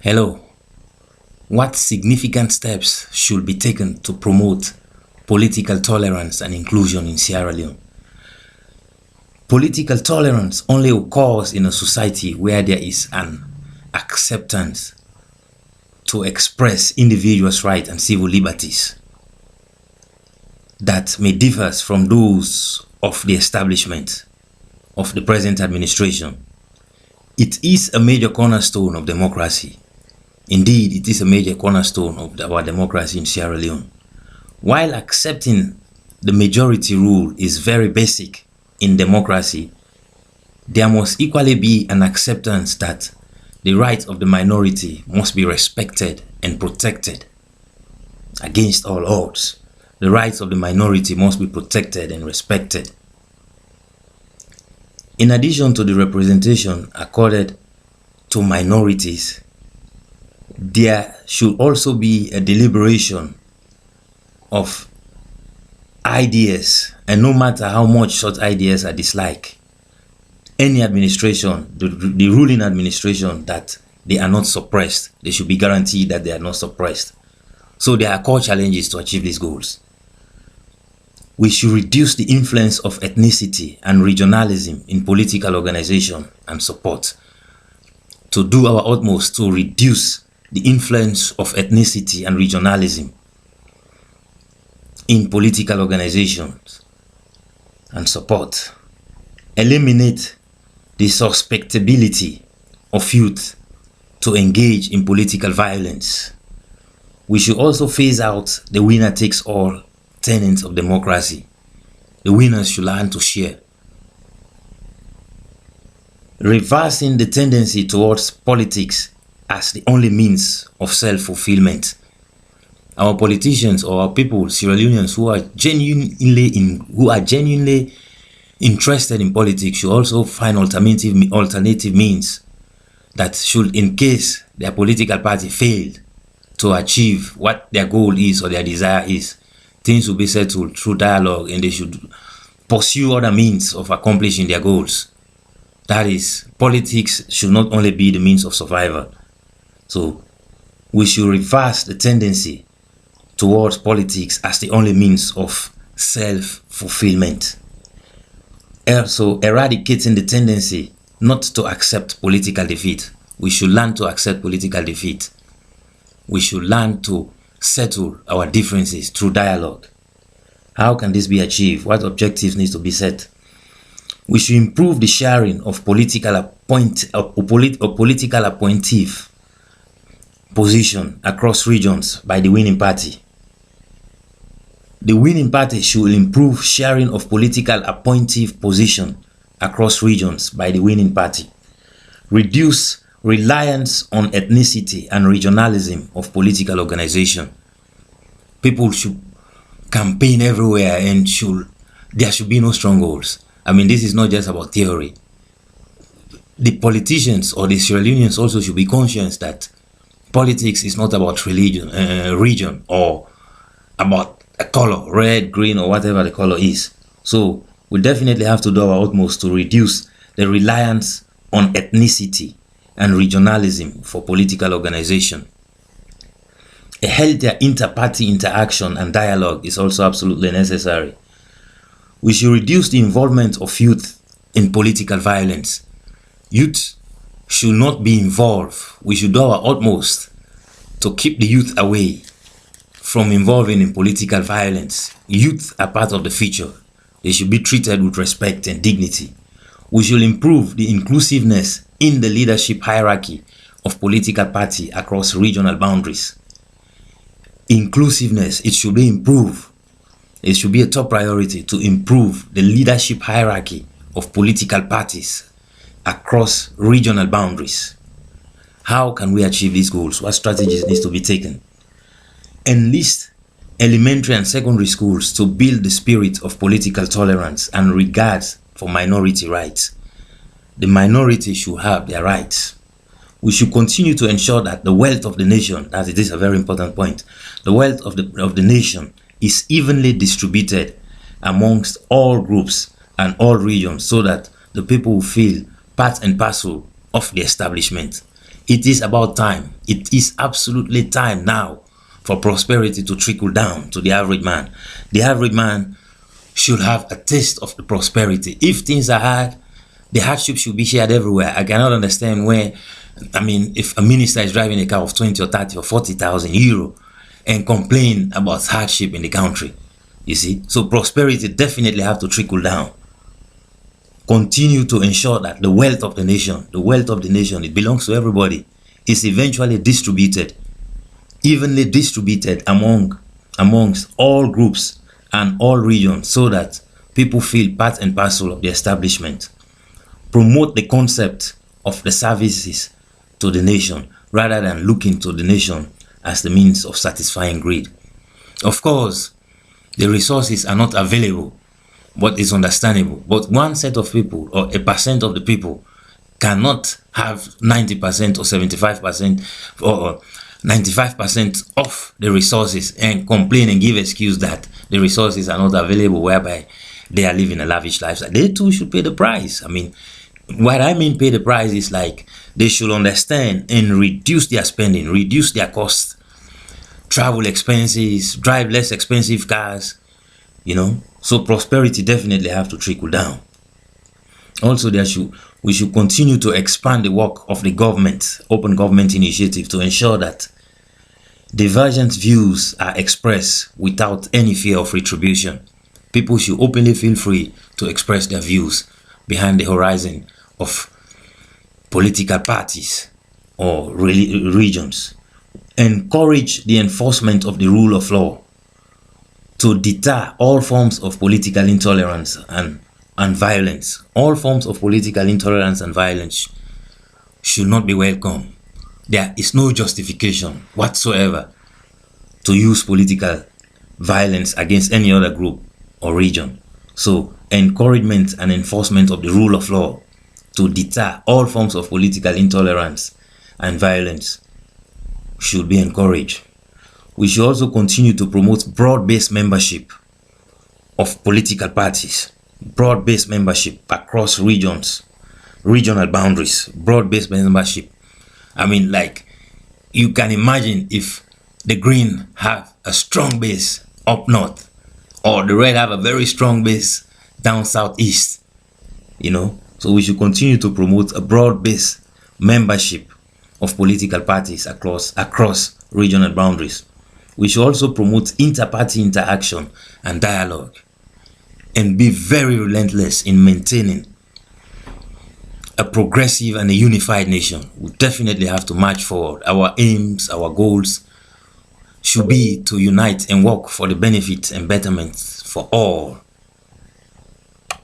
Hello. What significant steps should be taken to promote political tolerance and inclusion in Sierra Leone? Political tolerance only occurs in a society where there is an acceptance to express individuals' rights and civil liberties that may differ from those of the establishment of the present administration. It is a major cornerstone of democracy. Indeed, it is a major cornerstone of our democracy in Sierra Leone. While accepting the majority rule is very basic in democracy, there must equally be an acceptance that the rights of the minority must be respected and protected against all odds. The rights of the minority must be protected and respected. In addition to the representation accorded to minorities, there should also be a deliberation of ideas, and no matter how much such ideas are disliked, any administration, the ruling administration, that they are not suppressed. They should be guaranteed that they are not suppressed. So there are core challenges to achieve these goals. We should reduce the influence of ethnicity and regionalism in political organization and support. To do our utmost to reduce the influence of ethnicity and regionalism in political organizations and support. Eliminate the susceptibility of youth to engage in political violence. We should also phase out the winner-takes-all tenets of democracy. The winners should learn to share. Reversing the tendency towards politics as the only means of self-fulfillment. Our politicians or our people, Sierra Leoneans who are genuinely interested in politics, should also find alternative means that should, in case their political party failed to achieve what their goal is or their desire is, things will be settled through dialogue, and they should pursue other means of accomplishing their goals. That is, politics should not only be the means of survival. So we should reverse the tendency towards politics as the only means of self-fulfillment. Also, eradicating the tendency not to accept political defeat. We should learn to accept political defeat. We should learn to settle our differences through dialogue. How can this be achieved? What objectives need to be set? We should improve the sharing of political appointive position across regions by the winning party. The winning party should improve sharing of political appointive position across regions by the winning party. Reduce reliance on ethnicity and regionalism of political organization. People should campaign everywhere, and there should be no strongholds. I mean, this is not just about theory. The politicians or the Sierra Leoneans also should be conscious that politics is not about region, or about a color, red, green, or whatever the color is. So we definitely have to do our utmost to reduce the reliance on ethnicity and regionalism for political organization. A healthier inter-party interaction and dialogue is also absolutely necessary. We should reduce the involvement of youth in political violence. Youth should not be involved. We should do our utmost to keep the youth away from involving in political violence. Youth are part of the future. They should be treated with respect and dignity. We should improve the inclusiveness in the leadership hierarchy of political party across regional boundaries. Inclusiveness, it should be improved. It should be a top priority to improve the leadership hierarchy of political parties across regional boundaries. How can we achieve these goals? What strategies need to be taken? Enlist elementary and secondary schools to build the spirit of political tolerance and regard for minority rights. The minority should have their rights. We should continue to ensure that the wealth of the nation, that is a very important point, the wealth of the nation is evenly distributed amongst all groups and all regions, so that the people will feel part and parcel of the establishment. It is about time. It is absolutely time now for prosperity to trickle down to the average man. The average man should have a taste of the prosperity. If things are hard, the hardship should be shared everywhere. I cannot understand where, I mean, if a minister is driving a car of 20 or 30 or 40,000 euro and complain about hardship in the country, you see. So prosperity definitely have to trickle down. Continue to ensure that the wealth of the nation, it belongs to everybody, is eventually distributed, evenly distributed amongst all groups and all regions, so that people feel part and parcel of the establishment. Promote the concept of the services to the nation rather than looking to the nation as the means of satisfying greed. Of course, the resources are not available, but it's understandable. But one set of people or a percent of the people cannot have 90% or 75% or 95% of the resources and complain and give excuse that the resources are not available, whereby they are living a lavish lifestyle. They too should pay the price. I mean, what I mean pay the price is like they should understand and reduce their spending, reduce their costs, travel expenses, drive less expensive cars, you know. So prosperity definitely have to trickle down. Also, we should continue to expand the work of the government, open government initiative, to ensure that divergent views are expressed without any fear of retribution. People should openly feel free to express their views behind the horizon of political parties or regions. Encourage the enforcement of the rule of law to deter all forms of political intolerance and violence. All forms of political intolerance and violence should not be welcome. There is no justification whatsoever to use political violence against any other group or region. So, encouragement and enforcement of the rule of law to deter all forms of political intolerance and violence should be encouraged. We should also continue to promote broad-based membership of political parties, broad-based membership across regions, regional boundaries, broad-based membership. I mean, like, you can imagine if the Green have a strong base up north, or the Red have a very strong base down southeast, you know. So we should continue to promote a broad-based membership of political parties across regional boundaries. We should also promote inter-party interaction and dialogue, and be very relentless in maintaining a progressive and a unified nation. We definitely have to march forward. Our aims, our goals should be to unite and work for the benefit and betterment for all.